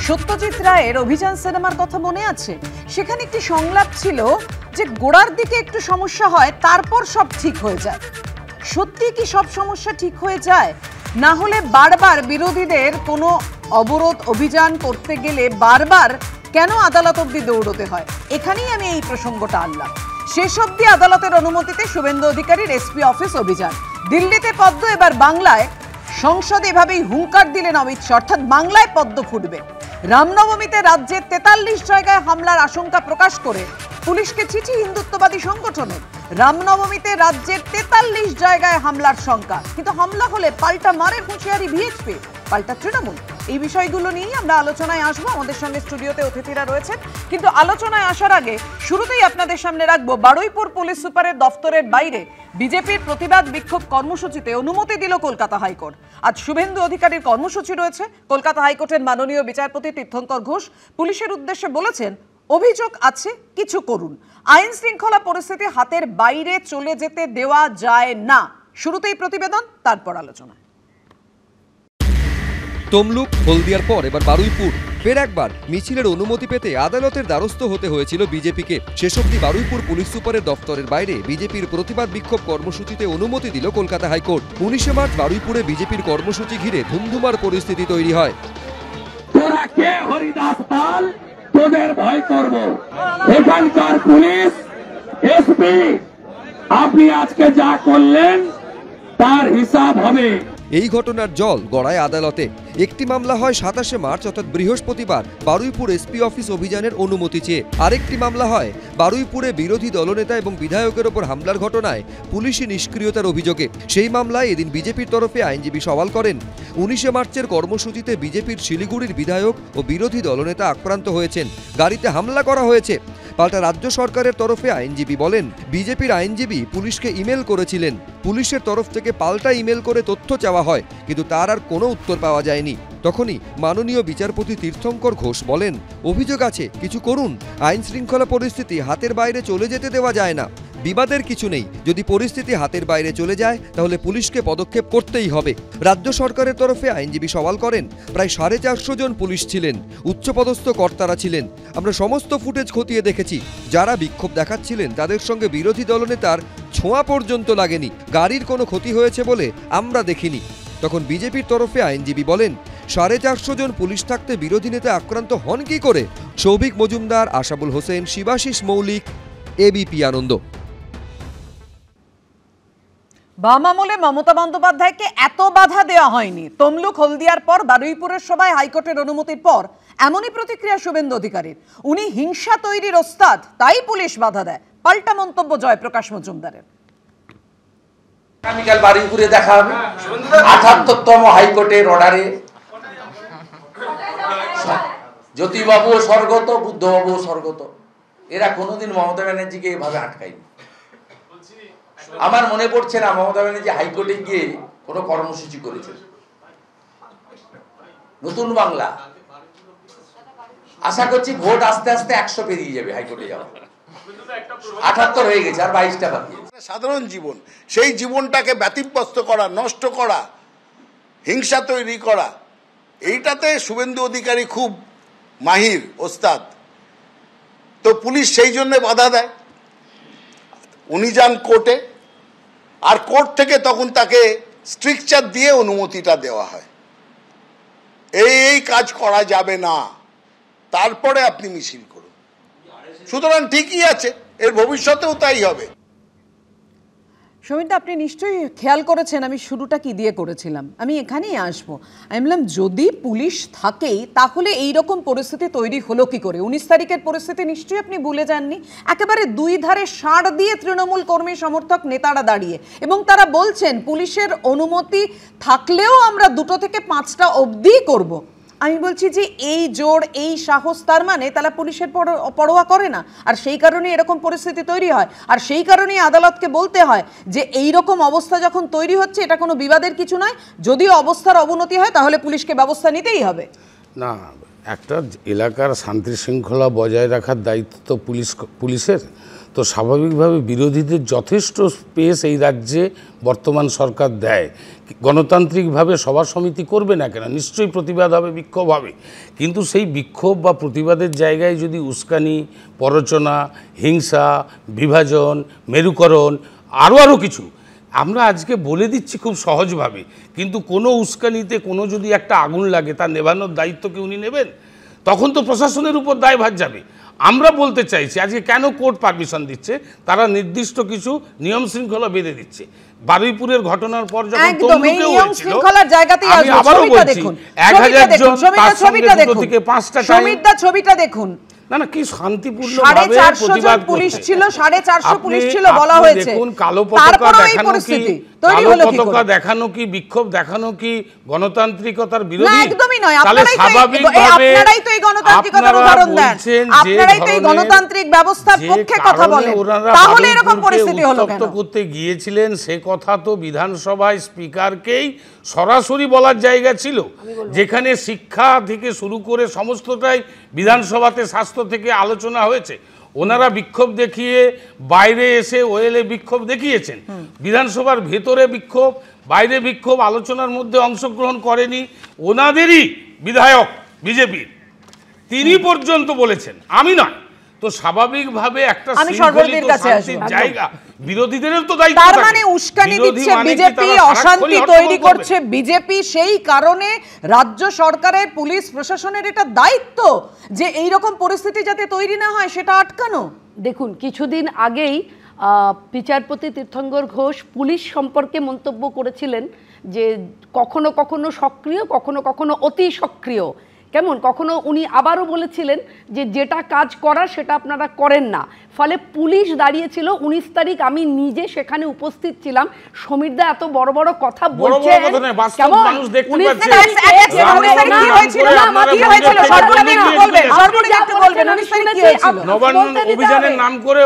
সত্যজিৎ রায়ের অভিযান সিনেমার কথা মনে আছে? সেখানে একটি সংলাপ ছিল যে গোড়ার দিকে একটু সমস্যা হয়, তারপর সব ঠিক হয়ে যায়। সত্যি কি সব সমস্যা ঠিক হয়ে যায়? না হলে বারবার বিরোধীদের কোনো অবরোধ অভিযান করতে গেলে বারবার কেন আদালত অবধি দৌড়তে হয়? এখানেই আমি এই প্রসঙ্গটা আনলাম। শেষ অবধি আদালতের অনুমতিতে শুভেন্দু অধিকারীর এসপি অফিস অভিযান। দিল্লিতে পদ্ম, এবার বাংলায় সংসদে এভাবেই হুঙ্কার দিলেন অমিত শাহ, অর্থাৎ বাংলায় পদ্ম ফুটবে। রামনবমীতে রাজ্যের 43 জায়গায় হামলার আশঙ্কা প্রকাশ করে পুলিশকে চিঠি হিন্দুত্ববাদী সংগঠনের। রামনবমীতে রাজ্যের 43 জায়গায় হামলার শঙ্কা, কিন্তু হামলা হলে পাল্টা মারের হুঁশিয়ারি ভিএচপি, পাল্টা তৃণমূল। এই বিষয়গুলো নিয়েই আমরা আলোচনায় আসবো। আমাদের সঙ্গে স্টুডিওতে অতিথিরা রয়েছেন, কিন্তু আলোচনায় আসার আগে শুরুতেই আপনাদের সামনে রাখবো বারুইপুর পুলিশ সুপারের দফতরের বাইরে বিজেপির প্রতিবাদ বিক্ষোভ কর্মসূচিতে অনুমতি দিল কলকাতা হাইকোর্ট। আজ শুভেন্দু অধিকারীর কর্মসূচি রয়েছে। কলকাতা হাইকোর্টের মাননীয় বিচারপতি তীর্থঙ্কর ঘোষ পুলিশের উদ্দেশ্যে বলেছেন, অভিযোগ আছে, কিছু করুন। আইন শৃঙ্খলা পরিস্থিতি হাতের বাইরে চলে যেতে দেওয়া যায় না। শুরুতেই প্রতিবেদন, তারপর আলোচনা। তমলুক, হলদিয়ার পর এবার বারুইপুর। ফের একবার মিছিলের অনুমতি পেতে আদালতের দ্বারস্থ হতে হয়েছিল বিজেপিকে। শেষ অবধি বারুইপুর পুলিশ সুপারের দফতরের বাইরে বিজেপির প্রতিবাদ বিক্ষোভ কর্মসূচিতে অনুমতি দিল কলকাতা হাইকোর্ট। 19 মার্চ বারুইপুরে বিজেপির কর্মসূচি ঘিরে ধুমধুমার পরিস্থিতি তৈরি হয়। তোরা কে হরিদাস পাল, তোদের ভয় করব? এখানকার পুলিশ এসপি, আপনি আজকে যা করলেন তার হিসাব হবে। এই ঘটনার জল গড়ায় আদালতে। একটি মামলা হয় 27 মার্চ অর্থাৎ বৃহস্পতিবার বারুইপুর এসপি অফিস অভিযানের অনুমতি চেয়ে। আরেকটি মামলা হয় বারুইপুরে বিরোধী দলনেতা এবং বিধায়কের ওপর হামলার ঘটনায় পুলিশি নিষ্ক্রিয়তার অভিযোগে। সেই মামলায় এদিন বিজেপির তরফে আইনজীবী সওয়াল করেন, 19 মার্চের কর্মসূচিতে বিজেপির শিলিগুড়ির বিধায়ক ও বিরোধী দলনেতা আক্রান্ত হয়েছেন, গাড়িতে হামলা করা হয়েছে। পাল্টা রাজ্য সরকারের তরফে আইনজীবী বলেন, বিজেপির আইনজীবী পুলিশকে ইমেল করেছিলেন। পুলিশের তরফ থেকে পাল্টা ইমেল করে তথ্য চাওয়া হয়, কিন্তু তার আর কোনো উত্তর পাওয়া যায়নি। তখনই মাননীয় বিচারপতি তীর্থঙ্কর ঘোষ বলেন, অভিযোগ আছে, কিছু করুন। আইন শৃঙ্খলা পরিস্থিতি হাতের বাইরে চলে যেতে দেওয়া যায় না। বিবাদের কিছু নেই, যদি পরিস্থিতি হাতের বাইরে চলে যায় তাহলে পুলিশকে পদক্ষেপ করতেই হবে। রাজ্য সরকারের তরফে আইনজীবী সওয়াল করেন, প্রায় 450 জন পুলিশ ছিলেন, উচ্চপদস্থ কর্তারা ছিলেন। আমরা সমস্ত ফুটেজ খতিয়ে দেখেছি। যারা বিক্ষোভ দেখাচ্ছিলেন তাদের সঙ্গে বিরোধী দলনেতার ছোঁয়া পর্যন্ত লাগেনি। গাড়ির কোনো ক্ষতি হয়েছে বলে আমরা দেখিনি। তখন বিজেপির তরফে আইনজীবী বলেন, 450 জন পুলিশ থাকতে বিরোধী নেতা আক্রান্ত হন কি করে? সৌভিক মজুমদার, আশাবুল হোসেন, শিবাশিস মৌলিক, এবিপি আনন্দ। বাম আমলে মমতা বন্দ্যোপাধ্যায়কে এত বাধা দেওয়া হয়নি। তমলুক, হলদিয়ার পর বারুইপুরের সভায় হাইকোর্টের অনুমতির পর এমনই প্রতিক্রিয়া শুভেন্দু অধিকারীর। উনি হিংসা তৈরির ওস্তাদ, তাই পুলিশ বাধা দেয়। পাল্টা মন্তব্য জয়প্রকাশ মজুমদারের। আগামীকাল বারুইপুরে দেখা হবে 78তম হাইকোর্টের অর্ডারে। জ্যোতিবাবু স্বর্গত, বুদ্ধবাবু স্বর্গত, এরা কোনোদিন মমতা ব্যানার্জিকে এভাবে আটকায়নি। আমার মনে পড়ছে না মমতা ব্যানার্জি হাইকোর্টে গিয়ে কোনো কর্মসূচি করেছেন। নতুন বাংলা, আশা করছি ভোট আস্তে আস্তে 100 পেরিয়ে যাবে হাইকোর্টে যাওয়া। 78 হয়ে গেছে, আর 22টা বাকি। সাধারণ জীবন, সেই জীবনটাকে ব্যতিব্যস্ত করা, নষ্ট করা, হিংসা তৈরি করা, এইটাতে শুভেন্দু অধিকারী খুব মাহির, ওস্তাদ। তো পুলিশ সেই জন্য বাধা দেয়। উনি যান কোর্টে, আর কোর্ট থেকে তখন তাকে স্ট্রিকচার দিয়ে অনুমতিটা দেওয়া হয়, এই কাজ করা যাবে না, তারপরে আপনি মিছিল করুন। সুতরাং ঠিকই আছে, এর ভবিষ্যতেও তাই হবে। সমিতা, আপনি নিশ্চয়ই খেয়াল করেছেন আমি শুরুটা কি দিয়ে করেছিলাম। আমি এখানেই আসবো। আমি বললাম, যদি পুলিশ থাকেই তাহলে এই রকম পরিস্থিতি তৈরি হলো কি করে? 19 তারিখের পরিস্থিতি নিশ্চয়ই আপনি ভুলে যাননি। একেবারে দুই ধারে ষাঁড় দিয়ে তৃণমূল কর্মী সমর্থক নেতারা দাঁড়িয়ে, এবং তারা বলছেন পুলিশের অনুমতি থাকলেও আমরা 2 থেকে 5টা অবধি করব। আমি বলছি যে এই জোর, এই সাহস, তার মানে তারা পুলিশের পরোয়া করে না। আর সেই কারণে এরকম পরিস্থিতি তৈরি হয়। আর সেই কারণেই আদালতকে বলতে হয় যে এই রকম অবস্থা যখন তৈরি হচ্ছে, এটা কোনো বিবাদের কিছু নয়। যদিও অবস্থার অবনতি হয় তাহলে পুলিশকে ব্যবস্থা নিতেই হবে। না, একটা এলাকার শান্তি শৃঙ্খলা বজায় রাখার দায়িত্ব তো পুলিশের। তো স্বাভাবিকভাবে বিরোধীদের যথেষ্ট স্পেস এই রাজ্যে বর্তমান সরকার দেয়। গণতান্ত্রিকভাবে সভা সমিতি করবে না কেন, নিশ্চয়ই প্রতিবাদ হবে, বিক্ষোভ হবে, কিন্তু সেই বিক্ষোভ বা প্রতিবাদের জায়গায় যদি উস্কানি, প্ররোচনা, হিংসা, বিভাজন, মেরুকরণ আরও কিছু আমরা আজকে বলে দিচ্ছি খুব সহজভাবে, কিন্তু কোনো উস্কানিতে কোনো যদি একটা আগুন লাগে তার নেভানোর দায়িত্ব কি উনি নেবেন? তখন তো প্রশাসনের উপর দায়ভার যাবে। আমরা বলতে চাইছি আজকে কেন কোর্ট পারমিশন দিচ্ছে, তারা নির্দিষ্ট কিছু নিয়ম শৃঙ্খলা বেঁধে দিচ্ছে। বারুইপুরের ঘটনার পর যখন তমলুকেও হয়েছিল, আমি আবারও বলছি 1000 জন তার সঙ্গে 2 থেকে 5টা ছবিটা দেখুন। না না, কি শান্তিপূর্ণভাবে প্রতিবাদ পুলিশ ছিল, 450 পুলিশ ছিল বলা হয়েছে। দেখুন, কালো পতাকা দেখানো কি বিক্ষোভ দেখানো কি গণতান্ত্রিকতার বিরোধী? একদমই নয়। তাহলে স্বাভাবিকভাবে আপনারাই তো এই গণতান্ত্রিকতার উদাহরণ দেন, আপনারাই তো এই গণতান্ত্রিক ব্যবস্থার পক্ষে কথা বলেন, তাহলে এরকম পরিস্থিতি হলো কেন? করতে গিয়েছিলেন সে কথা তো বিধানসভায় স্পিকারকেই সরাসরি বলার জায়গা ছিল, যেখানে শিক্ষা থেকে শুরু করে সমস্তটাই বিধানসভাতে, স্বাস্থ্য থেকে আলোচনা হয়েছে। ওনারা বিক্ষোভ দেখিয়ে বাইরে এসে ওয়েলে বিক্ষোভ দেখিয়েছেন, বিধানসভার ভেতরে বিক্ষোভ, বাইরে বিক্ষোভ, আলোচনার মধ্যে অংশগ্রহণ করেনি। ওনাদেরই বিধায়ক বিজেপির তিনি পর্যন্ত বলেছেন, আমি নয়। তো স্বাভাবিকভাবে একটা সর্বদের কাছে জায়গা বিরোধীদেরও তো দায়িত্ব। তার মানে উস্কানি দিচ্ছে বিজেপি, অশান্তি তৈরি করছে বিজেপি, সেই কারণে রাজ্য সরকারের পুলিশ প্রশাসনের এটা দায়িত্ব যে এই রকম পরিস্থিতি যাতে তৈরি না হয় সেটা আটকানো। দেখুন, কিছুদিন আগেই বিচারপতি তীর্থঙ্কর ঘোষ পুলিশ সম্পর্কে মন্তব্য করেছিলেন যে কখনো কখনো সক্রিয়, কখনো কখনো অতি সক্রিয়। কেমন কখনো উনি আবারও বলেছিলেন যে যেটা কাজ করার সেটা আপনারা করেন না। ফলে পুলিশ দাঁড়িয়েছিল 19 তারিখ, আমি নিজে সেখানে উপস্থিত ছিলাম। সমীরদা এত বড় বড় কথা বলছে, অভিযানের নাম করে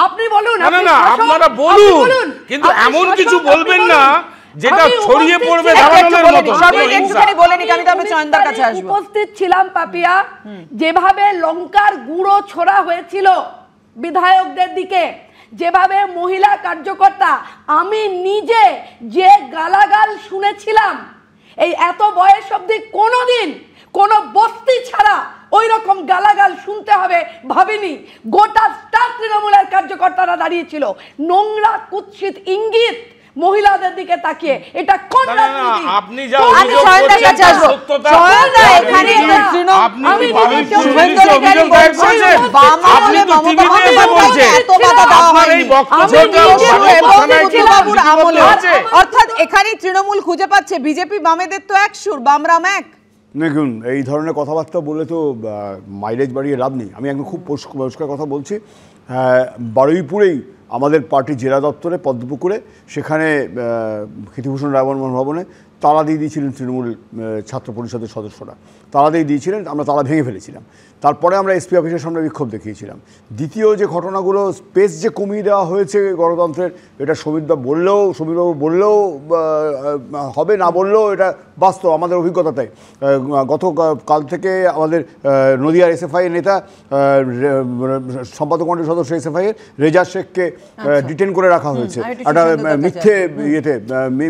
আপনি বলুন, আপনারা বলুন, কিন্তু এমন কিছু বলবেন না যেটা ছড়িয়ে পড়বে ধারণার মতো। উপস্থিত ছিলাম পাপিয়া, যেভাবে লঙ্কার গুঁড়ো ছোড়া হয়েছিল বিধায়কদের দিকে, যেভাবে মহিলা কার্যকর্তা, আমি নিজে যে গালাগাল শুনেছিলাম, এই এত বয়স অবধি কোনোদিন কোনো বস্তি ছাড়া ওই রকম গালাগাল শুনতে হবে ভাবিনি। গোটা স্টার তৃণমূলের কার্যকর্তারা দাঁড়িয়েছিল, নোংরা কুৎসিত ইঙ্গিত মহিলাদের দিকে তাকিয়ে। এটা কোন রাজনীতি? আপনি যা অভিযোগ করছেন সত্যতা, আপনি শুভেন্দু অভিযোগ দায়ের করেছেন, আপনি তো টিভিতে এসে বলছেন, আপনার এই বক্তব্যটা অর্থাৎ এখানে তৃণমূল খুঁজে পাচ্ছে বিজেপি বামেদের তো এক সুর, বামরাম এক। দেখুন, এই ধরনের কথাবার্তা বলে তো মাইলেজ বাড়িয়ে লাভ নেই। আমি একদম খুব পরিষ্কার কথা বলছি। বারুইপুরেই আমাদের পার্টি জেলা দপ্তরে পদ্মপুকুরে, সেখানে ক্ষিতিভূষণ রায়বর্মন ভবনে তালা দিয়ে দিয়েছিলেন তৃণমূল ছাত্র পরিষদের সদস্যরা, তালা দিয়ে দিয়েছিলেন, আমরা তালা ভেঙে ফেলেছিলাম। তারপরে আমরা এসপি অফিসের সামনে বিক্ষোভ দেখিয়েছিলাম। দ্বিতীয় যে ঘটনাগুলো, স্পেস যে কমিয়ে দেওয়া হয়েছে গণতন্ত্রের, এটা সমীরবাবু বললেও হবে, না বললেও এটা বাস্তব আমাদের অভিজ্ঞতাতে। গতকাল থেকে আমাদের নদিয়ার এসএফআই নেতা, সম্পাদক মণ্ডলীর সদস্য এসএফআইয়ের রেজা শেখকে ডিটেন করে রাখা হয়েছে একটা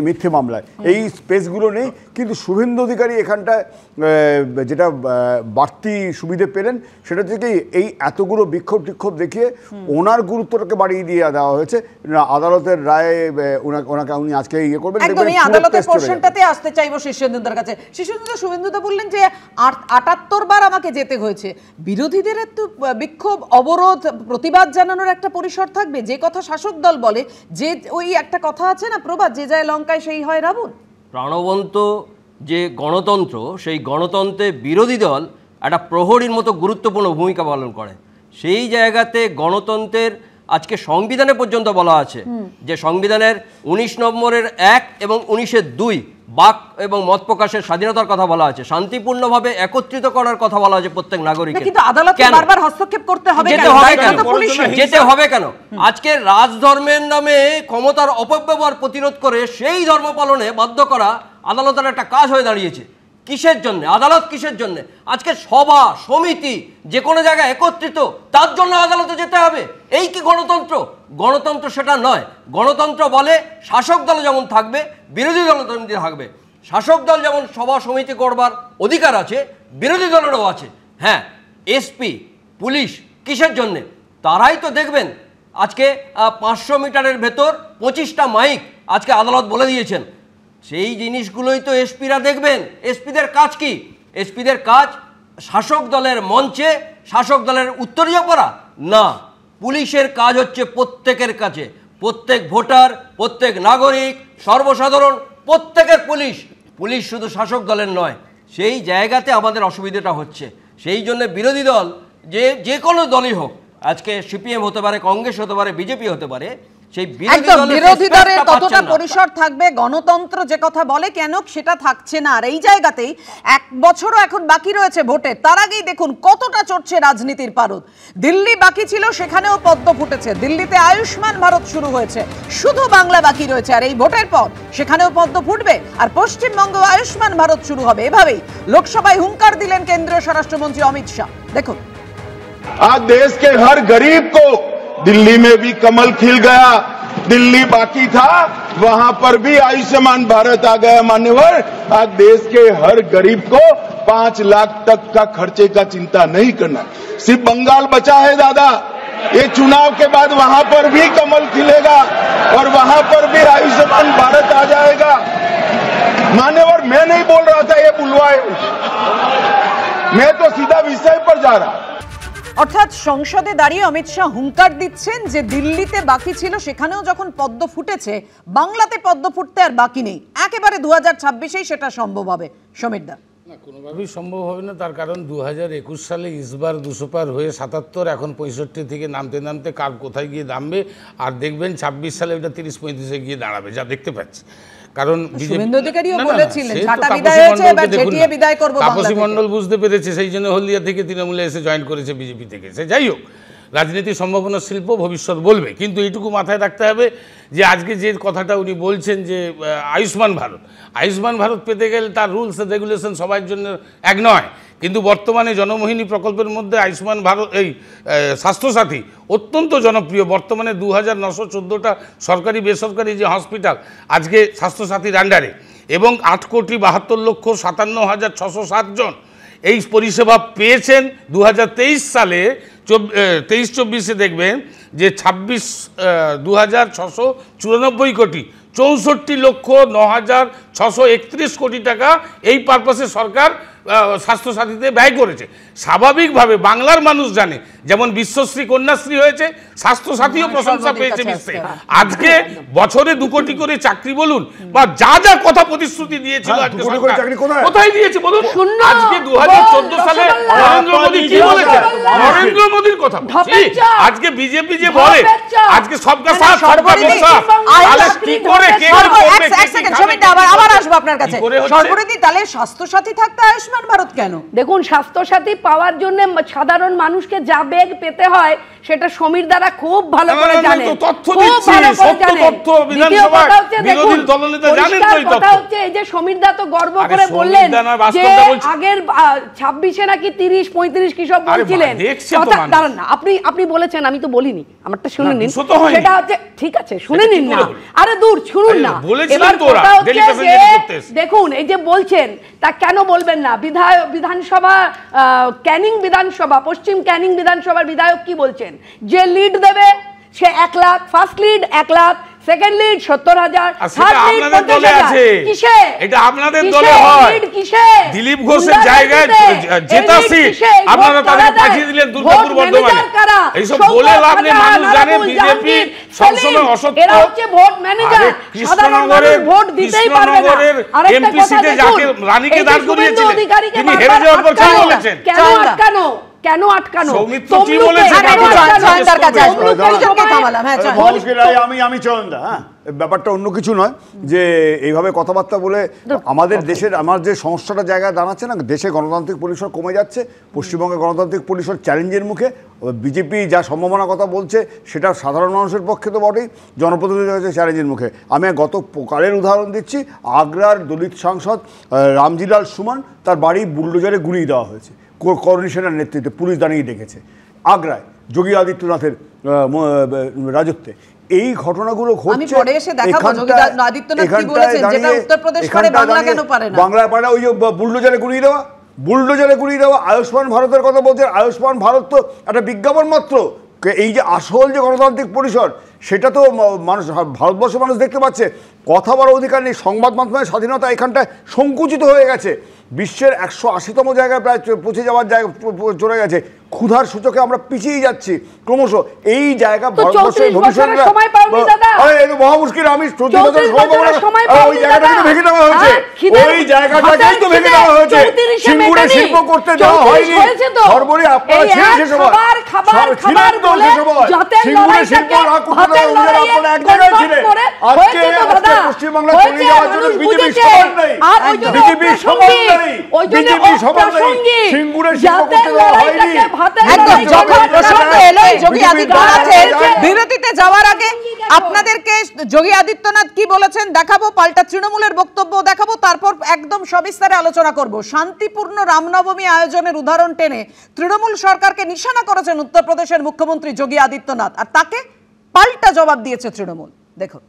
মিথ্যে মামলায়। এই স্পেসগুলো নেই, কিন্তু শুভেন্দু অধিকারী এখানটায় যেটা বাড়তি সুবিধে পেলেন সেটা থেকেই এই এতগুলো বিক্ষোভ টিক্ষোভ দেখিয়ে ওনার গুরুত্বটাকে বাড়িয়ে দিয়ে দেওয়া হয়েছে। আদালতের রায়ে ওনাকে উনি আজকে ইয়ে করবেন। আদালতের পোর্শনটাতে আসতে চাইবো শীর্ষেন্দুদার কাছে। শীর্ষেন্দুদা, শুভেন্দুদা বললেন যে 78 বার আমাকে যেতে হয়েছে। বিরোধীদের তো বিক্ষোভ, অবরোধ, প্রতিবাদ জানানোর একটা পরিসর থাকবে। যে কথা শাসক দল বলে, যে ওই একটা কথা আছে না প্রবাদ, যে যায় লঙ্কায় সেই হয় রাবণ। প্রাণবন্ত যে গণতন্ত্র, সেই গণতন্ত্রে বিরোধী দল একটা প্রহরীর মতো গুরুত্বপূর্ণ ভূমিকা পালন করে। সেই জায়গাতে গণতন্ত্রের আজকে সংবিধানে পর্যন্ত বলা আছে যে সংবিধানের 19 নম্বরের 1 এবং 19-এর 2 বাক এবং মত প্রকাশের স্বাধীনতার কথা বলা আছে, শান্তিপূর্ণভাবে একত্রিত করার কথা বলা আছে প্রত্যেক নাগরিকের। কিন্তু আদালতে বারবার হস্তক্ষেপ করতে হবে কেন? যেতে হবে কেন? আজকে রাজধর্মের নামে ক্ষমতার অপব্যবহার প্রতিরোধ করে সেই ধর্ম পালনে বাধ্য করা আদালতের একটা কাজ হয়ে দাঁড়িয়েছে। কিসের জন্য? আদালত কিসের জন্য? আজকে সভা সমিতি যে কোনো জায়গায় একত্রিত, তার জন্য আদালতে যেতে হবে। এই কি গণতন্ত্র? গণতন্ত্র সেটা নয়। গণতন্ত্র বলে শাসক দল যেমন থাকবে, বিরোধী দল তেমনি থাকবে। শাসক দল যেমন সভা সমিতি করবার অধিকার আছে, বিরোধী দলেরও আছে। হ্যাঁ, এসপি পুলিশ কিসের জন্যে? তারাই তো দেখবেন আজকে 500 মিটারের ভেতর 25টা মাইক আজকে আদালত বলে দিয়েছেন। সেই জিনিসগুলোই তো এসপিরা দেখবেন। এসপিদের কাজ কি? এসপিদের কাজ শাসক দলের মঞ্চে শাসক দলের উত্তরীয় করা না। পুলিশের কাজ হচ্ছে প্রত্যেকের কাছে, প্রত্যেক ভোটার, প্রত্যেক নাগরিক, সর্বসাধারণ, প্রত্যেকের পুলিশ। পুলিশ শুধু শাসক দলের নয়। সেই জায়গাতে আমাদের অসুবিধাটা হচ্ছে। সেই জন্য বিরোধী দল যে কোনো দলই হোক, আজকে সিপিএম হতে পারে, কংগ্রেস হতে পারে, বিজেপি হতে পারে, সেই বিরোধী দলের কতটা পরিসর থাকবে, গণতন্ত্র যে কথা বলে কেন সেটা থাকছে না। আর এই জায়গাতেই 1 বছরও এখন বাকি রয়েছে ভোটের, তার আগেই দেখুন কতটা চড়ছে রাজনীতির পারদ। দিল্লি বাকি ছিল, সেখানেও পদ্ম ফুটেছে। দিল্লিতে আয়ুষ্মান ভারত শুরু হয়েছে, শুধু বাংলা বাকি রয়েছে। আর এই ভোটের পর সেখানেও পদ্ম ফুটবে, আর পশ্চিমবঙ্গ আয়ুষ্মান ভারত শুরু হবে। এভাবেই লোকসভায় হুঙ্কার দিলেন কেন্দ্রীয় স্বরাষ্ট্রমন্ত্রী অমিত শাহ। দেখুন, आज देश के हर गरीब को, दिल्ली में भी कमल खिल गया, दिल्ली बाकी था वहां पर भी आयुष्मान भारत आ गया। मान्यवर, आज देश के हर गरीब को 5 लाख तक का खर्चे का चिंता नहीं करना। सिर्फ बंगाल बचा है दादा, ये चुनाव के बाद वहां पर भी कमल खिलेगा और वहां पर भी आयुष्मान भारत आ जाएगा। मान्यवर, मैं नहीं बोल रहा था ये बुलवाए, मैं तो सीधा विषय पर जा रहा। অর্থাৎ সংসদে দাঁড়িয়ে অমিত শাহ হুঙ্কার দিচ্ছেন যে দিল্লিতে বাকি ছিল, সেখানেও যখন পদ্ম ফুটেছে, বাংলাতে পদ্ম ফুটতে আর বাকি নেই। একেবারে 2026-এই সেটা সম্ভব হবে। সমীর দা, না, কোনোভাবেই সম্ভব হবে না। তার কারণ 2021 সালে ইসবার 200 পার হয়ে 77, এখন 65 থেকে নামতে নামতে কার কোথায় গিয়ে নামবে। আর দেখবেন 26 সালে ওটা 30-35-এ গিয়ে দাঁড়াবে, যা দেখতে পাচ্ছি। কারণ তাপসী মণ্ডল বুঝতে পেরেছে, সেই জন্য হলদিয়া থেকে তৃণমূলে এসে জয়েন করেছে বিজেপি থেকে। সে যাই হোক, রাজনীতি সম্ভাবনা শিল্প ভবিষ্যৎ বলবে। কিন্তু এইটুকু মাথায় রাখতে হবে যে আজকে যে কথাটা উনি বলছেন যে আয়ুষ্মান ভারত পেতে গেলে তার রুলস এন্ড রেগুলেশন সবার জন্য এক নয়। কিন্তু বর্তমানে জনমোহিনী প্রকল্পের মধ্যে আয়ুষ্মান ভারত, এই স্বাস্থ্যসাথী অত্যন্ত জনপ্রিয়। বর্তমানে 2914টা সরকারি বেসরকারি যে হসপিটাল আজকে স্বাস্থ্যসাথীর আন্ডারে, এবং 8,72,57,607 জন এই পরিষেবা পেয়েছেন। 2023 সালে 23-24-এ দেখবেন যে 2,694 কোটি, 64,09,631 কোটি টাকা এই পারপাসে সরকার স্বাস্থ্যসাথীতে ব্যয় করেছে। স্বাভাবিকভাবে বাংলার মানুষ জানে, যেমন বিশ্বশ্রী কন্যাশ্রী হয়েছে, স্বাস্থ্যসাথীও প্রশংসা পেয়েছে বিশ্বে। আজকে বছরে 2 কোটি করে চাকরি বলুন, বা যা যা কথা প্রতিশ্রুতি দিয়েছিল, কোথায় দিয়েছে বলুন? আজকে 2014 সালে নরেন্দ্র মোদী কি বলেছে? নরেন্দ্র মোদীর কথা আজকে বিজেপি যে বলে আজকে সবকা সাথ সবকা বিকাশ, তাহলে কি করে কে করবে? আবার আসবো আপনার কাছে। সর্বরিদি, তাহলে স্বাস্থ্যসাথী থাকতে আয়ুষ্মান ভারত কেন? দেখুন, স্বাস্থ্যসাথী পাওয়ার জন্য সাধারণ মানুষকে যা বেগ পেতে হয় সেটা সমীর দ্বারা খুব ভালো করে জানেন। কথা হচ্ছে এই যে সমীর দা তো গর্ব করে বললেন যে আগের 26-এ নাকি 30-35 কি সব বলছিলেন। দাঁড়ান না, আপনি বলেছেন, আমি তো বলিনি, আমারটা শুনে নিন। সেটা হচ্ছে, ঠিক আছে শুনে নিন না, আরে দূর শুনুন না। এবার কথা হচ্ছে যে দেখুন, এই যে বলছেন তা কেন বলবেন না? বিধানসভা ক্যানিং বিধানসভা, পশ্চিম ক্যানিং বিধানসভার বিধায়ক কি বলছেন? যে লিড দেবে সে 1 lakh, first lead 1 lakh, second lead 70,000, third lead 50,000। কিসে? এটা আপনাদের দলে হয়। কিসে? দিলীপ ঘোষের জায়গায় জেতা সিট আপনারা তাদের পাঠিয়ে দিলেন দুর্গাপুর, বর্ধমানে। এইসব বলে লাভ নেই, মানুষ জানে বিজেপি সবসময় অসত্য। এরা হচ্ছে ভোট ম্যানেজার, সাধারণ মানুষ ভোট দিতেই পারবে না। আরেকটা কথা, যাকে রানীকে দাঁড় করিয়েছিলেন তিনি হেরে যাওয়ার পর কি বলেছেন? কেন কেন আটকানো? সৌমিত্র কি বলেছে? আমি চয়নদা, হ্যাঁ, ব্যাপারটা অন্য কিছু নয় যে এইভাবে কথাবার্তা বলে আমাদের দেশের আমার যে সমস্যাটা জায়গায় দাঁড়াচ্ছে না, দেশে গণতান্ত্রিক পরিসর কমে যাচ্ছে, পশ্চিমবঙ্গে গণতান্ত্রিক পরিসর চ্যালেঞ্জের মুখে, বিজেপি যা সম্ভাবনা কথা বলছে সেটা সাধারণ মানুষের পক্ষে তো বটেই, জনপ্রতিনিধি হয়েছে চ্যালেঞ্জের মুখে। আমি গত কালের উদাহরণ দিচ্ছি, আগ্রার দলিত সাংসদ রামজিলাল সুমন, তার বাড়ি বুলডোজারে গুঁড়িয়ে দেওয়া হয়েছে, করণী সেনার নেতৃত্বে পুলিশ দাঁড়িয়ে ডেকেছে আগ্রায় যোগী আদিত্যনাথের রাজত্বে। এই ঘটনাগুলো ঘটছে, বাংলায় পারে ওই বুলডোজারে গুঁড়িয়ে দেওয়া, আয়ুষ্মান ভারতের কথা বলছে। আয়ুষ্মান ভারত তো একটা বিজ্ঞাপন মাত্র, এই যে আসল যে গণতান্ত্রিক পরিসর সেটা তো মানুষ, ভারতবর্ষের মানুষ দেখতে পাচ্ছে। কথা বলার অধিকার নেই, সংবাদ মাধ্যমের স্বাধীনতা এখানটায় সংকুচিত হয়ে গেছে, বিশ্বের 180তম জায়গায় প্রায় পৌঁছে যাওয়ার জায়গা চলে গেছে, ক্ষুধার সূচকে আমরা পিছিয়ে যাচ্ছি ক্রমশ। এই জায়গা ভারতবর্ষের ভবিষ্যৎ মহা মুশকিল। আমি ওই জায়গাটা কিন্তু ভেঙে দেওয়া হয়েছে, ওই জায়গাটা কিন্তু ভেঙে দেওয়া হয়েছে, সিঙ্গুরে শিল্প করতে দেওয়া হয়নি। সর্বরি আপনারা ছিলেন সে সময়, ছিলেন তো সে সময়, সিঙ্গুরে শিল্প না করতে আপনারা এক জায়গায় ছিলেন। আজকে পশ্চিমবাংলা চলে যাওয়ার জন্য বিজেপির সমান নেই, বিজেপির সমান নেই, বিজেপির সমান নেই, সিঙ্গুরে শিল্প করতে দেওয়া হয়নি। একদম যখন প্রসঙ্গ এলো যোগী আদিত্যনাথের বিরতিতে যাওয়ার আগে আপনাদেরকে যোগী আদিত্যনাথ কি বলেছেন দেখাবো, পাল্টা তৃণমূলের বক্তব্য দেখাবো, তারপর একদম সবিস্তারে আলোচনা করব। শান্তিপূর্ণ রামনবমী আয়োজনের উদাহরণ টেনে তৃণমূল সরকারকে নিশানা করেছেন উত্তরপ্রদেশের মুখ্যমন্ত্রী যোগী আদিত্যনাথ, আর তাকে পাল্টা জবাব দিয়েছে তৃণমূল। দেখুন,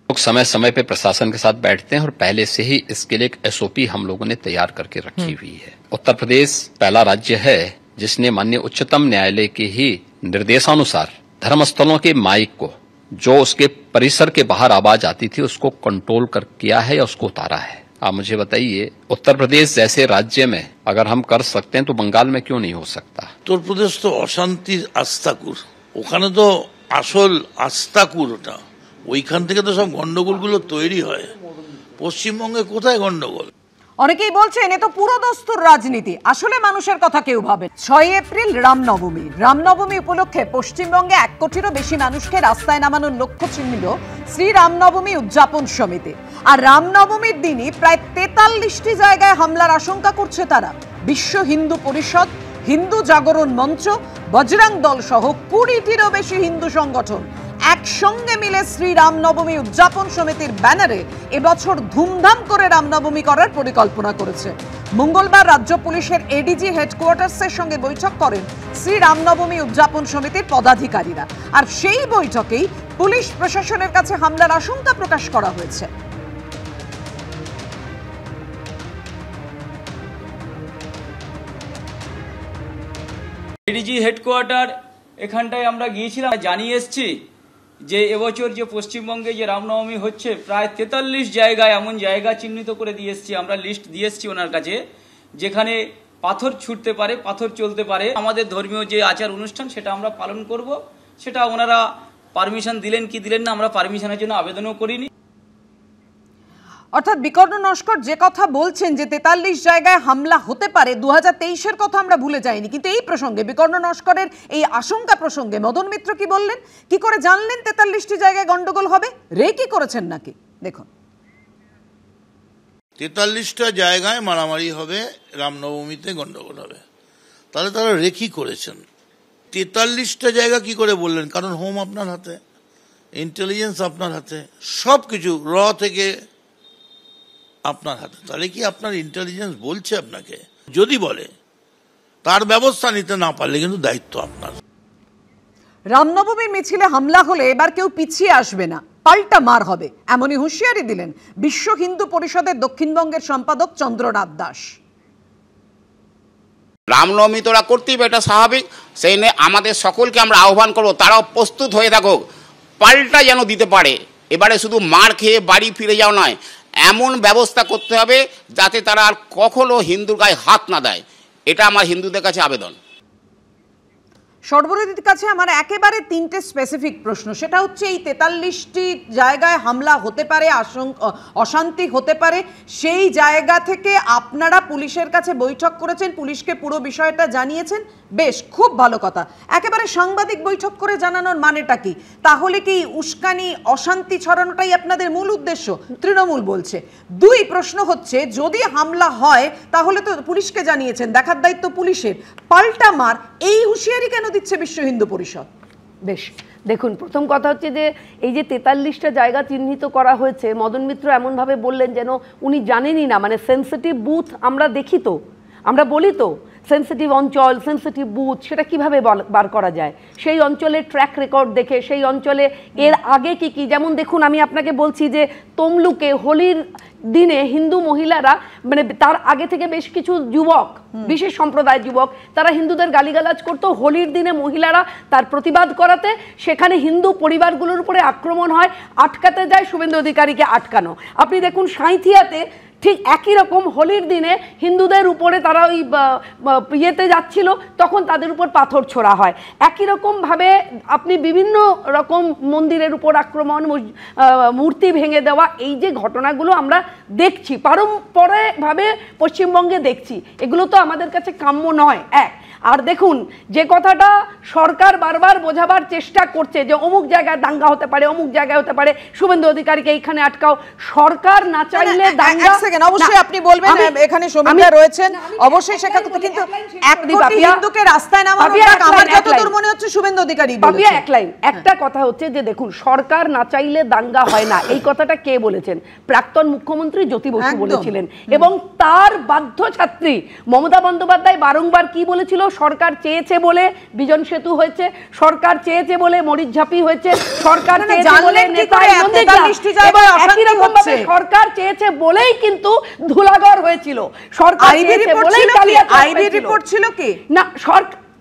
समय समय पे प्रशासन के साथ बैठते हैं और पहले से ही इसके लिए एक एसओपी हम लोगों ने तैयार करके रखी हुई है। उत्तर प्रदेश पहला राज्य है जिसने माननीय उच्चतम न्यायालय के ही निर्देशानुसार धर्मस्थलों के माइक को, जो उसके परिसर के बाहर आवाज आती थी, उसको कंट्रोल कर किया है या उसको उतारा है। आप मुझे बताइए, उत्तर प्रदेश जैसे राज्य में अगर हम कर सकते हैं तो बंगाल में क्यों नहीं हो सकता? उत्तर प्रदेश तो अशांतिर आस्ताकुर, ওখানে তো আসল আস্তাকুর, ওটা ওইখান থেকে তো সব গন্ডগোলগুলো তৈরি হয়। পশ্চিমবঙ্গে কোথায় গন্ডগোল? অনেকেই বলছেন এ তো পুরো দস্তুর রাজনীতি, আসলে মানুষের কথা কেউ ভাবে। 6 এপ্রিল রামনবমী উপলক্ষে পশ্চিমবঙ্গে 1 কোটিরও বেশি মানুষকে রাস্তায় নামানোর লক্ষ্য ছিল শ্রী রামনবমী উদযাপন সমিতি। আর রামনবমীর দিনই প্রায় 43টি জায়গায় হামলার আশঙ্কা করছে তারা। বিশ্ব হিন্দু পরিষদ, হিন্দু জাগরণ মঞ্চ, বজরং দল সহ 20টিরও বেশি হিন্দু সংগঠন একসঙ্গে মিলে শ্রী রামনবমী উদযাপন সমিতির ব্যানারে এবছর ধুমধাম করে রামনবমী করার পরিকল্পনা করেছে। মঙ্গলবার রাজ্য পুলিশের এডিজি হেডকোয়ার্টার্সের সঙ্গে বৈঠক করেন শ্রী রামনবমী উদযাপন সমিতির পদাধিকারীরা, আর সেই বৈঠকেই পুলিশ প্রশাসনের কাছে হামলার আশঙ্কা প্রকাশ করা হয়েছে। এডিজি হেডকোয়ার্টার এখানটায় আমরা গিয়েছিলাম, জানিয়ে এসছি যে এবছর যে পশ্চিমবঙ্গে যে রামনবমী হচ্ছে প্রায় 43 জায়গায় এমন জায়গা চিহ্নিত করে দিয়ে এসছি, আমরা লিস্ট দিয়ে এসছি ওনার কাছে, যেখানে পাথর ছুটতে পারে, পাথর চলতে পারে। আমাদের ধর্মীয় যে আচার অনুষ্ঠান সেটা আমরা পালন করব, সেটা ওনারা পারমিশন দিলেন কি দিলেন না, আমরা পারমিশনের জন্য আবেদনও করিনি। অর্থাৎ বিকর্ণ নস্কর যে কথা বলছেন যে 43 জায়গায় হামলা হতে পারে, 2023-এর কথা আমরা ভুলে যাইনি, কিন্তু এই প্রসঙ্গে বিকর্ণ নস্করের এই আশঙ্কা প্রসঙ্গে মদন মিত্র কি বললেন, কি করে জানলেন 43টি জায়গায় গন্ডগোল হবে? রে কি করেছেন নাকি? দেখুন, 43টা জায়গায় মারামারি হবে, রামনবমীতে গন্ডগোল হবে, তাহলে তারা রেখি করেছেন। 43টা জায়গা কি করে বললেন? কারণ হোম আপনার হাতে, ইন্টেলিজেন্স আপনার হাতে, সবকিছু র থেকে আপনার হাতে। তাহলে কি আপনার ইন্টেলিজেন্স বলছে আপনাকে? যদি বলে তার ব্যবস্থা নিতে না পারলে কিন্তু দায়িত্ব আপনার। রামনবমীর মিছিলে হামলা হলে এবার কেউ পিছিয়ে আসবে না, পাল্টা মার হবে, এমনই হুঁশিয়ারি দিলেন বিশ্ব হিন্দু পরিষদের দক্ষিণবঙ্গের সম্পাদক চন্দ্রনাথ দাস। রামনবমী তোরা করতেই হবে, এটা স্বাভাবিক। সেই নিয়ে আমাদের সকলকে আমরা আহ্বান করবো, তারাও প্রস্তুত হয়ে থাকুক, পাল্টা যেন দিতে পারে। এবারে শুধু মার খেয়ে বাড়ি ফিরে যাও নয়, এমন ব্যবস্থা করতে হবে যাতে তারা আর কখনো হিন্দুর গায়ে হাত না দেয়। এটা আমার হিন্দুদের কাছে আবেদন। সর্বরীতির কাছে আমার একেবারে 3টে স্পেসিফিক প্রশ্ন, সেটা হচ্ছে এই 43টি জায়গায় হামলা হতে পারে, অশান্তি হতে পারে, সেই জায়গা থেকে আপনারা পুলিশের কাছে বৈঠক করেছেন, পুলিশকে পুরো বিষয়টা জানিয়েছেন, বেশ খুব ভালো কথা। একেবারে সাংবাদিক বৈঠক করে জানানোর মানেটা কি? তাহলে কি উস্কানি অশান্তি ছড়ানোটাই আপনাদের মূল উদ্দেশ্য? তৃণমূল বলছে। 2 প্রশ্ন হচ্ছে, যদি হামলা হয় তাহলে তো পুলিশকে জানিয়েছেন, দেখার দায়িত্ব পুলিশের, পাল্টা মার এই হুঁশিয়ারি কেন দিচ্ছে বিশ্ব হিন্দু পরিষদ? বেশ, দেখুন, প্রথম কথা হচ্ছে যে এই যে 43টা জায়গা চিহ্নিত করা হয়েছে, মদন মিত্র এমনভাবে বললেন যেন উনি জানেনই না। মানে সেন্সিটিভ বুথ আমরা দেখি তো, আমরা বলি তো সেন্সিটিভ অঞ্চল, সেন্সিটিভ বুথ, সেটা কিভাবে বার করা যায়? সেই অঞ্চলের ট্র্যাক রেকর্ড দেখে, সেই অঞ্চলে এর আগে কি, যেমন দেখুন আমি আপনাকে বলছি যে তমলুকে হোলির দিনে হিন্দু মহিলারা, মানে তার আগে থেকে বেশ কিছু যুবক, বিশেষ সম্প্রদায়ের যুবক, তারা হিন্দুদের গালিগালাজ করতো। হোলির দিনে মহিলারা তার প্রতিবাদ করাতে সেখানে হিন্দু পরিবারগুলোর উপরে আক্রমণ হয়, আটকাতে যায় শুভেন্দু অধিকারীকে আটকানো। আপনি দেখুন সাঁইথিয়াতে ঠিক একই রকম হোলির দিনে হিন্দুদের উপরে তারা ওই ইয়েতে যাচ্ছিল, তখন তাদের উপর পাথর ছোড়া হয়। একই রকমভাবে আপনি বিভিন্ন রকম মন্দিরের উপর আক্রমণ, মূর্তি ভেঙে দেওয়া, এই যে ঘটনাগুলো আমরা দেখছি পরম্পরাভাবে পশ্চিমবঙ্গে দেখছি, এগুলো তো আমাদের কাছে কাম্য নয়। আর দেখুন, যে কথাটা সরকার বারবার বোঝাবার চেষ্টা করছে যে অমুক জায়গায় দাঙ্গা হতে পারে, অমুক জায়গায় হতে পারে, শুভেন্দু অধিকারীকে এইখানে আটকাও, সরকার না চাইলে দাঙ্গা। অবশ্যই আপনি বলবেন, এখানে শ্রমিকরা রয়েছেন, অবশ্যই সেখানে, কিন্তু 1 কোটি হিন্দুকে রাস্তায় নামানো আমার যতদূর মনে হচ্ছে শুভেন্দু অধিকারী বলেছেন। এক লাইন, একটা কথা হচ্ছে যে দেখুন, সরকার না চাইলে দাঙ্গা হয় না, এই কথাটা কে বলেছেন? প্রাক্তন মুখ্যমন্ত্রী জ্যোতি বসু বলেছিলেন। এবং তার বাধ্য ছাত্রী মমতা বন্দ্যোপাধ্যায় বারংবার কি বলেছিল? সরকার চেয়েছে বলে বিজন সেতু হয়েছে, সরকার চেয়েছে বলে মরিচঝাপি হয়েছে, সরকার চেয়েছে বলে সরকার চেয়েছে বলেই কিন্তু ধুলাগড় হয়েছিল, সরকার চেয়েছে বলেই আইবি রিপোর্ট ছিল কি না?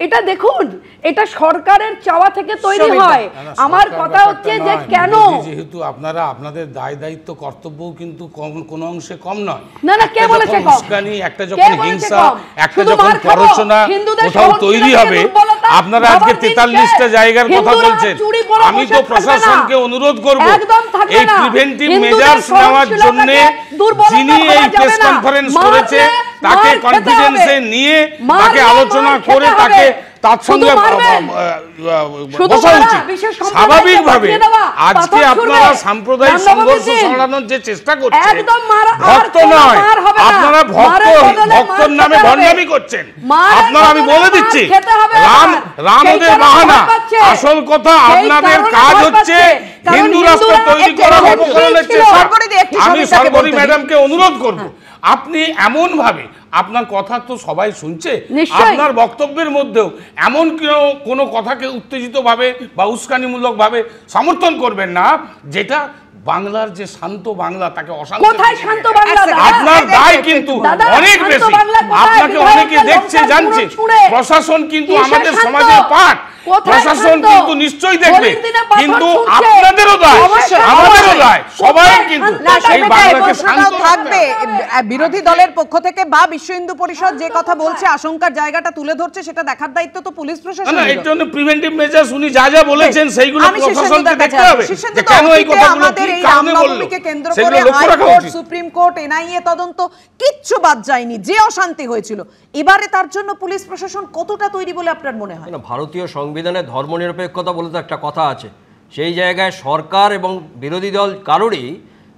এটা দেখুন, এটা সরকারের চাওয়া থেকে তৈরি হয়। আমার কথা হচ্ছে যে কেন, যেহেতু আপনারা আপনাদের দায় দায়িত্ব কর্তব্যও কিন্তু কোনো অংশে কম নয়। না না, কে বলেছে কম? উস্কানি, একটা যখন হিংসা, একটা যখন প্ররোচনা কোথাও তৈরি হবে, আপনারা আজকে 43টা জায়গার কথা বলছেন। আমি তো প্রশাসনকে অনুরোধ করব এই প্রিভেন্টিভ মেজার্স নেওয়ার জন্য, যিনি এই প্রেস কনফারেন্স করেছে তাকে কনফিডেন্সে নিয়ে, তাকে আলোচনা করে, তাকে তার সঙ্গে বসা উচিত। স্বাভাবিকভাবে আজকে আপনারা সাম্প্রদায়িক সংঘর্ষ ছড়ানোর যে চেষ্টা করছেন, ভক্ত নয়, আপনারা ভক্তর নামে ভণ্ডামি করছেন। আপনারা, আমি বলে দিচ্ছি, রাম ওদের বাহানা, আসল কথা আপনাদের কাজ হচ্ছে হিন্দু রাষ্ট্র তৈরি করার উপকরণের চেষ্টা। আমি সর্বোপরি ম্যাডামকে অনুরোধ করব, আপনি এমন ভাবে, আপনার কথা তো সবাই শুনছে, আপনার বক্তব্যের মধ্যেও এমন কোনো কথাকে উত্তেজিতভাবে বা উস্কানিমূলকভাবে সমর্থন করবেন না যেটা বাংলার যে শান্ত বাংলা তাকে অশান্ত। কোথায় শান্ত বাংলা? আপনার দায় কিন্তু অনেক বেশি, আপনাকে অনেকে দেখছে, জানছে। প্রশাসন কিন্তু আমাদের সমাজের পার্ট, প্রশাসন কিন্তু নিশ্চয়ই দেখবে, কিন্তু আপনাদেরও দায়, আমাদেরও দায়, সবাই কিন্তু এই বাংলাকে শান্ত থাকবে। বিরোধী দলের পক্ষ থেকে বা বিশ্ব হিন্দু পরিষদ যে কথা বলছে, আশঙ্কার জায়গাটা তুলে ধরছে, সেটা দেখার দায়িত্ব তো পুলিশ প্রশাসন। না, এর জন্য প্রিভেন্টিভ মেজার্স উনি যা যা বলেছেন সেইগুলো প্রশাসনকে দেখতে হবে যে কেন এই কথাগুলো কি কারণে বলল, সেগুলো লক্ষ্য রাখা উচিত। সুপ্রিম কোর্ট, এনআইএ তদন্ত, কিচ্ছু বাদ যায়নি। যে অশান্তি হয়েছিল, এবারে তার জন্য পুলিশ প্রশাসন কতটা তৈরি বলে আপনার মনে হয়? ভারতীয় সংবিধানে ধর্মনিরপেক্ষতা বলে তো একটা কথা আছে, সেই জায়গায় সরকার এবং বিরোধী দল কারোরই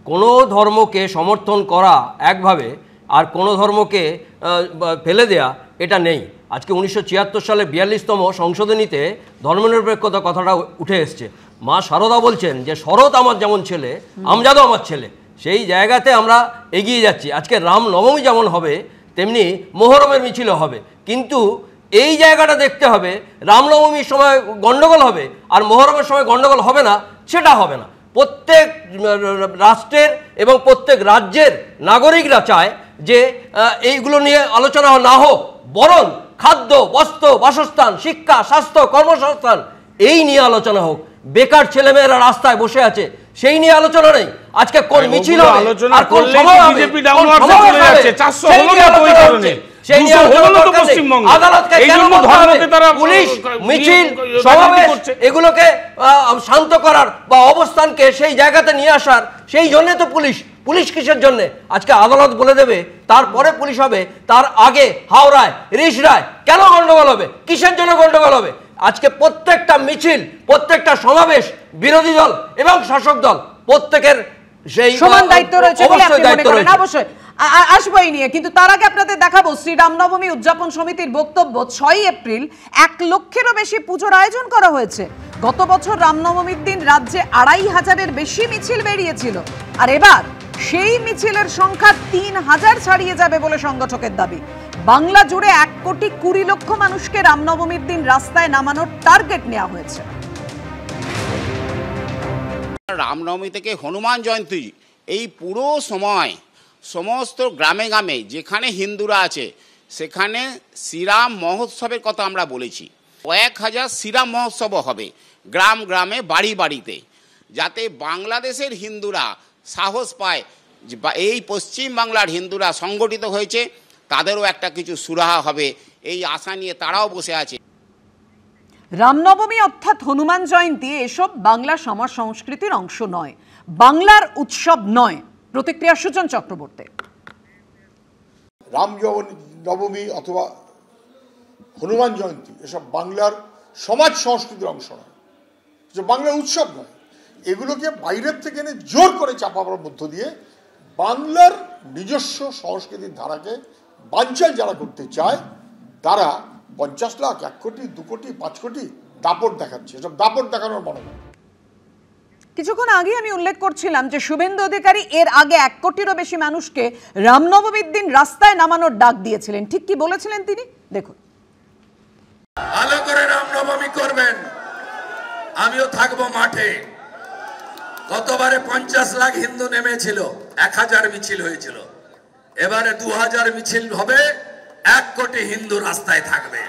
কোনো ধর্মকে সমর্থন করা একভাবে আর কোনো ধর্মকে ফেলে দেয়া এটা নেই। আজকে 1976 সালে 42তম সংশোধনীতে ধর্মনিরপেক্ষতা কথাটা উঠে এসছে। মা শারদা বলছেন যে শরৎ আমার যেমন ছেলে, আমজাদও আমার ছেলে। সেই জায়গাতে আমরা এগিয়ে যাচ্ছি। আজকে রাম নবমী যেমন হবে, তেমনি মোহরমের মিছিলও হবে। কিন্তু এই জায়গাটা দেখতে হবে, রামনবমীর সময় গন্ডগোল হবে আর মোহরমের সময় গন্ডগোল হবে না, সেটা হবে না। প্রত্যেক রাষ্ট্রের এবং প্রত্যেক রাজ্যের নাগরিকরা চায় যে এইগুলো নিয়ে আলোচনা না হোক, বরং খাদ্য, বস্ত্র, বাসস্থান, শিক্ষা, স্বাস্থ্য, কর্মসংস্থান এই নিয়ে আলোচনা হোক। বেকার ছেলেমেয়েরা রাস্তায় বসে আছে, সেই নিয়ে আলোচনা নেই। আজকে কোন মিছিল হবে আর কোন সভা হবে, সেই নিয়ে আদালতকে কেন বলতে হবে? পুলিশ মিছিল সমাবেশ এগুলোকে শান্ত করার বা অবস্থানকে সেই জায়গাতে নিয়ে আসার, সেই জন্য তো পুলিশ কিসের জন্য? আজকে আদালত বলে দেবে, তারপরে পুলিশ হবে, তার আগে হাওড়ায় রিষড়ায় কেন গন্ডগোল হবে? কিসের জন্য গন্ডগোল হবে? আজকে প্রত্যেকটা মিছিল, প্রত্যেকটা সমাবেশ বিরোধী দল এবং শাসক দল প্রত্যেকের সেই সমান দায়িত্ব রয়েছে বলে আপনি মনে করেন? অবশ্যই আসবই নিয়ে, কিন্তু তার আগে আপনাদের দেখাবো শ্রীরামনবমী উদযাপন সমিতির বক্তব্য। 6 এপ্রিল 1 লক্ষেরও বেশি পুজোর আয়োজন করা হয়েছে। গত বছর রামনবমীর দিন রাজ্যে 2500-এর বেশি মিছিল বেরিয়েছিল, আর এবার সেই মিছিলের সংখ্যা 3000 ছাড়িয়ে যাবে বলে সংগঠকের দাবি। বাংলা জুড়ে 1,20,00,000 মানুষকে রামনবমীর দিন রাস্তায় নামানোর টার্গেট নেওয়া হয়েছে। রামনবমী থেকে হনুমান জয়ন্তী এই পুরো সময় সমস্ত গ্রামে গ্রামে যেখানে হিন্দুরা আছে সেখানে শ্রীরাম মহোৎসবের কথা আমরা বলেছি। 1000 শ্রীরাম মহোৎসব হবে গ্রাম গ্রামে, বাড়ি বাড়িতে, যাতে বাংলাদেশের হিন্দুরা সাহস পায় যে এই পশ্চিম বাংলার হিন্দুরা সংগঠিত হয়েছে, তাদেরও একটা কিছু সুরাহা হবে, এই আশা নিয়ে তারাও বসে আছে। রামনবমী অর্থাৎ হনুমান জয়ন্তী এসব বাংলা সমাজ সংস্কৃতির অংশ নয়, বাংলার উৎসব নয়। প্রতিক্রিয়া সুজন চক্রবর্তী। রামনবমী অথবা হনুমান জয়ন্তী এসব বাংলার সমাজ সংস্কৃতির অংশ নয়, বাংলার উৎসব নয়। এগুলোকে বাইরের থেকে এনে জোর করে চাপাবার মধ্য দিয়ে বাংলার নিজস্ব সংস্কৃতির ধারাকে বানচাল যারা করতে চায় তারা 50 লাখ, 1 কোটি, 2 কোটি, 5 কোটি দাপট দেখাচ্ছে। এসব দাপট দেখানোর মনোভাব। কিছুক্ষণ আগে আমি উল্লেখ করছিলাম যে শুভেন্দু অধিকারী এর আগে 1 কোটিরও বেশি মানুষকে রামনবমীর দিন রাস্তায় নামানোর ডাক দিয়েছিলেন। ঠিক কি বলেছিলেন তিনি, দেখুন। ভালো করে রামনবমী করবেন, আমিও থাকবো মাঠে। গতবারে 50 লাখ হিন্দু নেমেছিল, 1000 মিছিল হয়েছিল। এবারে 2000 মিছিল হবে, 1 কোটি হিন্দু রাস্তায় থাকবে।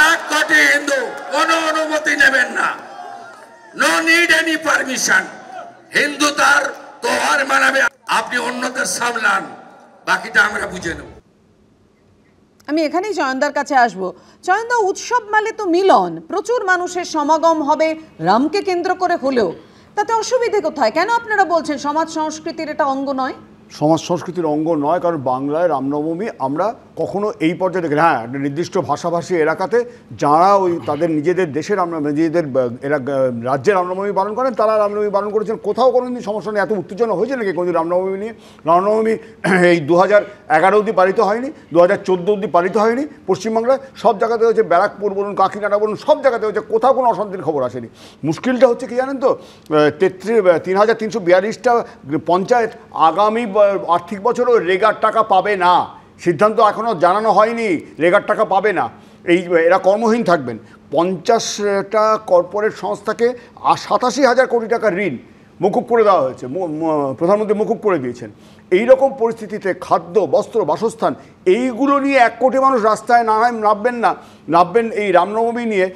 1 কোটি হিন্দু, কোনো অনুমতি নেবেন না, no need any permission. Hindu তার তোহার মানাবে, আপনি অন্যদের সামলান, বাকিটা আমরা বুঝে নেব। আমি এখানেই জয়ন্দার কাছে আসবো। জয়ন্দা, উৎসব মানে তো মিলন, প্রচুর মানুষের সমাগম হবে রামকে কেন্দ্র করে হলেও, তাতে অসুবিধে কোথায়? কেন আপনারা বলছেন সমাজ সংস্কৃতির এটা অঙ্গ নয়? সমাজ সংস্কৃতির অঙ্গ নয়, কারণ বাংলায় রামনবমী আমরা কখনো এই পর্যায়ে দেখি। হ্যাঁ, একটা নির্দিষ্ট ভাষাভাষী এলাকাতে যারা ওই তাদের নিজেদের দেশের নিজেদের রাজ্যের রামনবমী পালন করেন তারা রামনবমী পালন করেছেন। কোথাও কোনো দিন সমস্যা নেই। এত উত্তেজনা হয়েছে নাকি কোনোদিন রামনবমী নিয়ে? রামনবমী এই 2011 অবধি পালিত হয়নি, 2014 অবধি পালিত হয়নি। পশ্চিমবাংলায় সব জায়গাতে হচ্ছে, ব্যারাকপুর বলুন, কাকিনাড়া বলুন, সব জায়গাতে হচ্ছে, কোথাও কোনো অশান্তির খবর আসেনি। মুশকিলটা হচ্ছে কি জানেন তো, 3342টা পঞ্চায়েত আগামী আর্থিক বছরও রেগার টাকা পাবে না। সিদ্ধান্ত এখনও জানানো হয়নি, রেগার টাকা পাবে না। এরা কর্মহীন থাকবেন। 50টা কর্পোরেট সংস্থাকে 87,000 কোটি টাকার ঋণ মকুব করে দেওয়া হয়েছে, প্রধানমন্ত্রী মকুব করে দিয়েছেন। এই রকম পরিস্থিতিতে খাদ্য, বস্ত্র, বাসস্থান এইগুলো নিয়ে 1 কোটি মানুষ রাস্তায় নামবেন এই রামনবমী নিয়ে,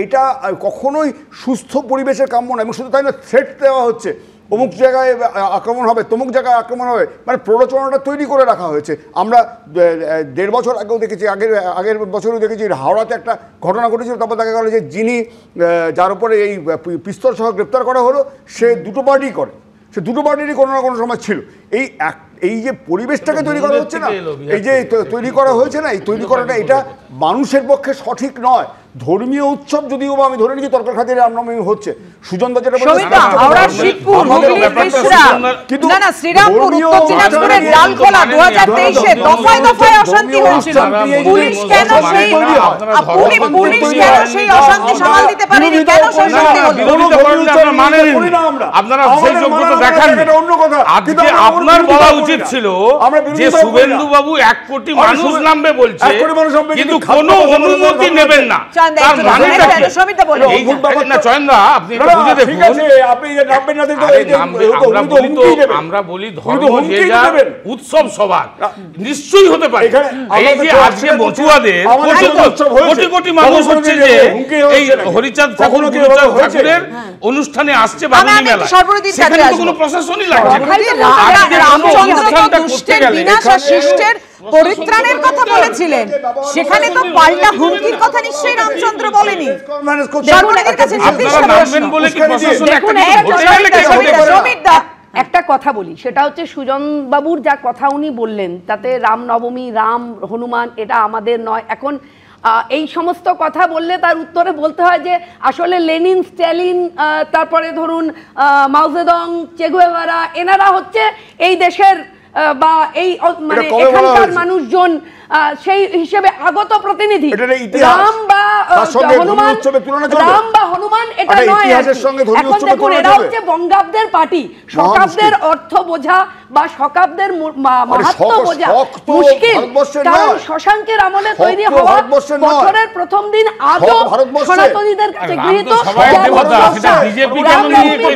এটা কখনোই সুস্থ পরিবেশের কাম্য নয়। এবং শুধু তাই না, থ্রেট দেওয়া হচ্ছে, অমুক জায়গায় আক্রমণ হবে, তমুক জায়গায় আক্রমণ হবে, মানে প্ররোচনাটা তৈরি করে রাখা হয়েছে। আমরা 1.5 বছর আগেও দেখেছি, আগের বছরও দেখেছি হাওড়াতে একটা ঘটনা ঘটেছিল। তারপর দেখা গেল যে যিনি যার উপরে এই পিস্তল সহ গ্রেপ্তার করা হলো, সে দুটো পার্টিই করে, সে দুটো পার্টিরই কোনো না কোনো সময় ছিল। এই যে পরিবেশটাকে তৈরি করা হচ্ছে না, এই যে তৈরি করা হয়েছে না, এই তৈরি করাটা এটা মানুষের পক্ষে সঠিক নয়। ধর্মীয় উৎসব যদিও আমি ধরে নিচ্ছি তর্কের খাতিরে রামনবমী হচ্ছে, সুজনদা যেটা কিন্তু শ্রীরামপুর, উত্তর দিনাজপুরের ডালখোলা 2023-এ দফায় দফায় অশান্তি হয়েছিল। পুলিশ কেন সেই অশান্তি সামাল দিতে পারেনি? কেন অশান্তি হলো? আপনারা সেই যোগ্যতা দেখাননি। আজকে আপনার বলা উচিত ছিল যে শুভেন্দু বাবু 1 কোটি মানুষ নামবে বলছে, কিন্তু কোনো অনুমতি নেবেন না। আমরা বলি ধর্ম যে যার, উৎসব সবার, নিশ্চয়ই হতে পারে। এই যে আজকে বচুয়াদের কোটি কোটি মানুষ হচ্ছে যে এই হরিচাঁদ ঠাকুরের অনুষ্ঠানে আসছে বাঙালি মেলা, সেখানে তো কোনো প্রশাসনই লাগছে না। পরিত্রাণের কথা বলেছিলেন, সেখানে তো পাল্টা হুমকির কথা নিশ্চয়ই রামচন্দ্র বলেনি। একটা কথা বলি, সেটা হচ্ছে সুজন বাবুর যা কথা উনি বললেন তাতে রামনবমী, রাম, হনুমান এটা আমাদের নয়। এখন এই সমস্ত কথা বললে তার উত্তরে বলতে হয় যে আসলে লেনিন, স্ট্যালিন, তারপরে ধরুন মাও জেদং, চে গুয়েভারা, এনারা হচ্ছে এই দেশের বা এই মানে এখানকার মানুষজন সেই হিসেবে আগত প্রতিনিধি। রাম বা হনুমান এটা নয়। এখন দেখুন, এরা হচ্ছে বঙ্গাব্দের পার্টি, শকাব্দের অর্থ বোঝা বা শকাব্দের মাহাত্ম্য বোঝা মুশকিল। কারণ শশাঙ্কের আমলে তৈরি হওয়া বছরের প্রথম দিন আজও সনাতনীদের কাছে গৃহীত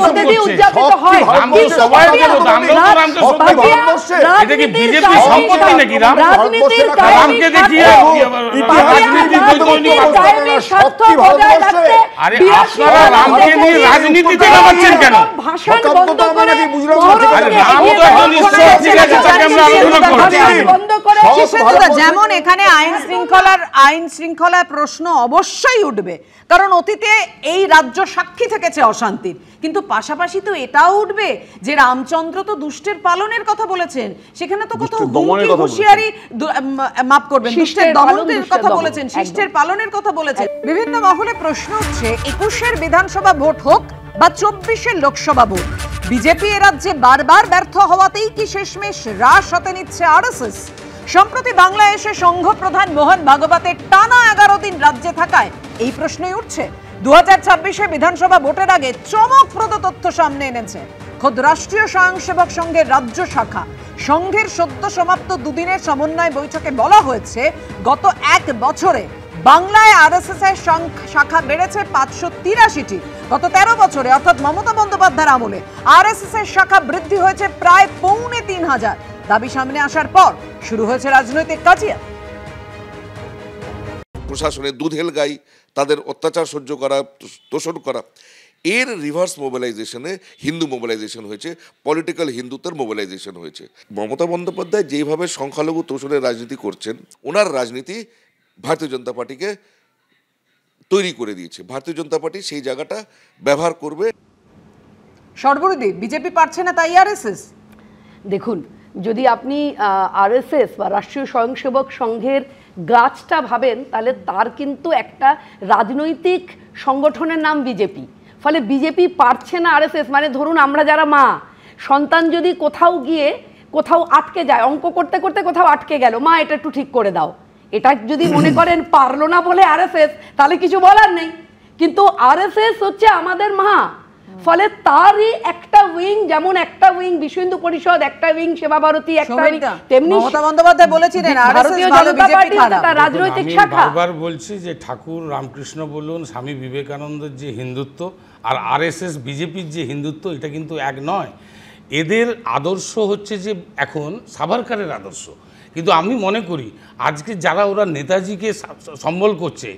পদ্ধতি উদযাপিত হয়। রাজনীতির যেমন এখানে আইন শৃঙ্খলার প্রশ্ন অবশ্যই উঠবে, কারণ অতীতে এই রাজ্য সাক্ষী থেকেছে অশান্তির, কিন্তু পাশাপাশি তো এটাও উঠবে যে রামচন্দ্র তো দুষ্টের পালনের কথা বলেছেন, সেখানে তো কোথাও হুঁশিয়ারি, মাফ করবেন, দুষ্টের দমনের কথা বলেছেন, শিষ্টের পালনের কথা বলেছেন। বিভিন্ন মহলে প্রশ্ন উঠছে 21-এর বিধানসভা ভোট হোক বা 24-এর লোকসভা ভোট, বিজেপি এ রাজ্যে বারবার ব্যর্থ হওয়াতেই কি শেষমেশ হ্রাস হতে নিচ্ছে আরএসএস? সম্প্রতি বাংলায় এসে সংঘ প্রধান মোহন ভাগবতের টানা 11 দিন রাজ্যে থাকায় এই প্রশ্নই উঠছে। 2026-এ বিধানসভা ভোটের আগে চমকপ্রদ তথ্য সামনে এনেছে খোদ রাষ্ট্রীয় স্বয়ংসেবক সংঘের রাজ্য শাখা। সংঘের সদ্য সমাপ্ত দুদিনের সমন্বয় বৈঠকে বলা হয়েছে, গত 1 বছরে বাংলায় আরএসএস এর শাখা বেড়েছে 583টি। গত 13 বছরে অর্থাৎ মমতা বন্দ্যোপাধ্যায়ের আমলে আরএসএস এর শাখা বৃদ্ধি হয়েছে প্রায় 3500। দাবি সামনে আসার পর শুরু হয়েছে রাজনৈতিক কাজিয়া। প্রশাসনের দুধেল গাই, তাদের অত্যাচার সহ্য করা, তোষণ করা, এর রিভার্স মোবিলাইজেশনে হিন্দু মোবিলাইজেশন হয়েছে, পলিটিক্যাল হিন্দুত্বের মোবিলাইজেশন হয়েছে। মমতা বন্দ্যোপাধ্যায় যেভাবে সংখ্যালঘু তোষণের রাজনীতি করছেন, ওনার রাজনীতি ভারতীয় জনতা পার্টিকে তৈরি করে দিয়েছে। ভারতীয় জনতা পার্টি সেই জায়গাটা ব্যবহার করবে। সর্বরূপে বিজেপি পারছে না, তাই আরএসএস। দেখুন, যদি আপনি আরএসএস বা রাষ্ট্রীয় স্বয়ংসেবক সংঘের গাছটা ভাবেন, তাহলে তার কিন্তু একটা রাজনৈতিক সংগঠনের নাম বিজেপি। ফলে বিজেপি পারছে না আরএসএস, মানে ধরুন আমরা যারা মা, সন্তান যদি কোথাও আটকে যায়, অঙ্ক করতে করতে কোথাও আটকে গেল, মা এটা একটু ঠিক করে দাও, এটা যদি মনে করেন পারলো না বলে আরএসএস, তাহলে কিছু বলার নেই। কিন্তু আরএসএস হচ্ছে আমাদের মা, ফলে তারই একটা উইং, যেমন একটা উইং বিশ্ব হিন্দু পরিষদ, একটা উইং সেবা ভারতী, একটা উইং, তেমনি মমতা বন্দ্যোপাধ্যায় বলেছিলেন ভারতীয় জনতা পার্টি একটা রাজনৈতিক শাখা। বারবার বলছি যে ঠাকুর রামকৃষ্ণ বলুন, স্বামী বিবেকানন্দের যে হিন্দুত্ব আর আরএসএস বিজেপির যে হিন্দুত্ব, এটা কিন্তু এক নয়। এদের আদর্শ হচ্ছে যে এখন সাভারকারের আদর্শ, কিন্তু আমি মনে করি আজকে যারা ওরা নেতাজিকে সম্বল করছে,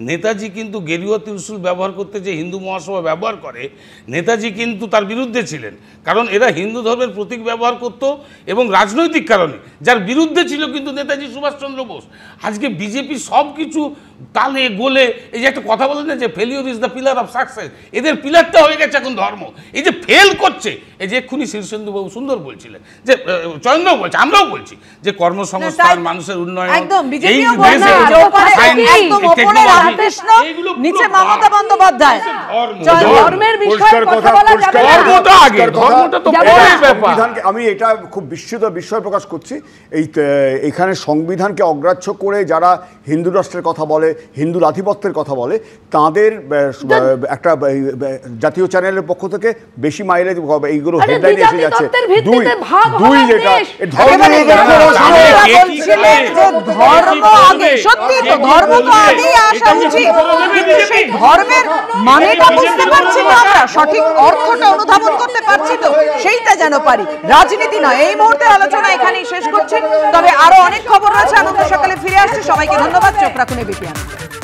নেতাজি কিন্তু গেরুয়া ত্রিশূল ব্যবহার করতে যে হিন্দু মহাসভা ব্যবহার করে, নেতাজি কিন্তু তার বিরুদ্ধে ছিলেন, কারণ এরা হিন্দু ধর্মের প্রতীক ব্যবহার করত এবং রাজনৈতিক কারণে যার বিরুদ্ধে ছিল কিন্তু নেতাজি সুভাষচন্দ্র বোস। আজকে বিজেপি সব কিছু তালে গোলে, এই যে একটা কথা বলেন না যে failure is the pillar of success, এদের পিলারটা হয়ে গেছে এখন ধর্ম। এই যে ফেল করছে, এই যে এক্ষুনি শীর্ষেন্দুবাবু সুন্দর বলছিলেন, যে চয়নবাবু বলছে, আমরাও বলছি যে কর্মসংস্থান, মানুষের উন্নয়ন, আমি এটা খুব বিস্ময় প্রকাশ করছি। এখানে সংবিধানকে অগ্রাহ্য করে যারা হিন্দু রাষ্ট্রের কথা বলে, হিন্দু আধিপত্যের কথা বলে, তাদের একটা জাতীয় চ্যানেলের পক্ষ থেকে বেশি মাইলেজ এইগুলো হেডলাইনে এসে যাচ্ছে। দুই যেটা ধর্ম আগে, সত্যি তো ধর্ম তো আগেই আসা উচিত, কিন্তু সেই ধর্মের মানেটা বুঝতে পারছি না আমরা, সঠিক অর্থটা অনুধাবন করতে পারছি তো, সেইটা যেন পারি, রাজনীতি নয়। এই মুহূর্তে আলোচনা এখানেই শেষ করছি, তবে আরো অনেক খবর রয়েছে। আনন্দ সকালে ফিরে আসছে, সবাইকে ধন্যবাদ। চোখ রাখুন এবিপি আনন্দ।